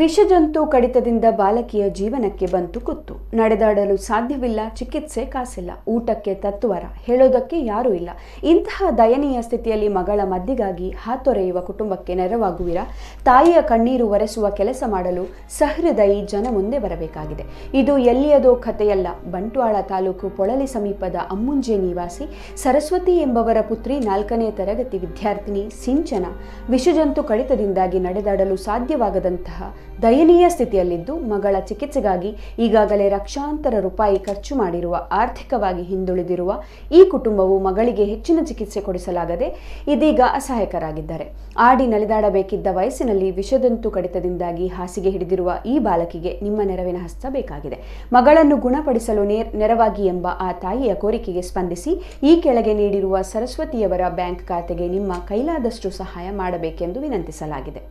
ವಿಷಜಂತು ಕಡಿತದಿಂದ ಬಾಲಕಿಯ ಜೀವನಕ್ಕೆ ಬಂತು ಕುತ್ತು. ನಡೆದಾಡಲು ಸಾಧ್ಯವಿಲ್ಲ, ಚಿಕಿತ್ಸೆ ಕಾಸಿಲ್ಲ, ಊಟಕ್ಕೆ ತತ್ವರ, ಹೇಳೋದಕ್ಕೆ ಯಾರೂ ಇಲ್ಲ. ಇಂತಹ ದಯನೀಯ ಸ್ಥಿತಿಯಲ್ಲಿ ಮಗಳ ಮದ್ದಿಗಾಗಿ ಹಾತೊರೆಯುವ ಕುಟುಂಬಕ್ಕೆ ನೆರವಾಗುವಿರಾ? ತಾಯಿಯ ಕಣ್ಣೀರು ಒರೆಸುವ ಕೆಲಸ ಮಾಡಲು ಸಹೃದಯಿ ಜನ ಮುಂದೆ ಬರಬೇಕಾಗಿದೆ. ಇದು ಎಲ್ಲಿಯದೋ ಕಥೆಯಲ್ಲ. ಬಂಟ್ವಾಳ ತಾಲೂಕು ಪೊಳಲಿ ಸಮೀಪದ ಅಮ್ಮುಂಜೆ ನಿವಾಸಿ ಸರಸ್ವತಿ ಎಂಬವರ ಪುತ್ರಿ 4ನೇ ತರಗತಿ ವಿದ್ಯಾರ್ಥಿನಿ ಸಿಂಚನ ವಿಷಜಂತು ಕಡಿತದಿಂದಾಗಿ ನಡೆದಾಡಲು ಸಾಧ್ಯವಾಗದಂತಹ ದಯನೀಯ ಸ್ಥಿತಿಯಲ್ಲಿದ್ದು, ಮಗಳ ಚಿಕಿತ್ಸೆಗಾಗಿ ಈಗಾಗಲೇ ಲಕ್ಷಾಂತರ ರೂಪಾಯಿ ಖರ್ಚು ಮಾಡಿರುವ ಆರ್ಥಿಕವಾಗಿ ಹಿಂದುಳಿದಿರುವ ಈ ಕುಟುಂಬವು ಮಗಳಿಗೆ ಹೆಚ್ಚಿನ ಚಿಕಿತ್ಸೆ ಕೊಡಿಸಲಾಗದೆ ಇದೀಗ ಅಸಹಾಯಕರಾಗಿದ್ದಾರೆ. ಆಡಿ ನಲಿದಾಡಬೇಕಿದ್ದ ವಯಸ್ಸಿನಲ್ಲಿ ವಿಷಜಂತು ಕಡಿತದಿಂದಾಗಿ ಹಾಸಿಗೆ ಹಿಡಿದಿರುವ ಈ ಬಾಲಕಿಗೆ ನಿಮ್ಮ ನೆರವಿನ ಹಸ್ತ ಬೇಕಾಗಿದೆ. ಮಗಳನ್ನು ಗುಣಪಡಿಸಲು ನೆರವಾಗಿ ಎಂಬ ಆ ತಾಯಿಯ ಕೋರಿಕೆಗೆ ಸ್ಪಂದಿಸಿ ಈ ಕೆಳಗೆ ನೀಡಿರುವ ಸರಸ್ವತಿಯವರ ಬ್ಯಾಂಕ್ ಖಾತೆಗೆ ನಿಮ್ಮ ಕೈಲಾದಷ್ಟು ಸಹಾಯ ಮಾಡಬೇಕೆಂದು ವಿನಂತಿಸಲಾಗಿದೆ.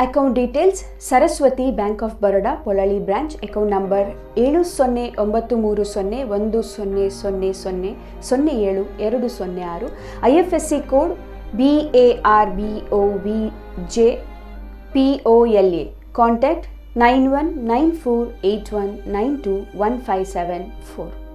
Account details: Saraswati bank of Baroda, Polali branch. Account number 709300072006. IFSC code BARBOVJPOLA. Contact 919481921574.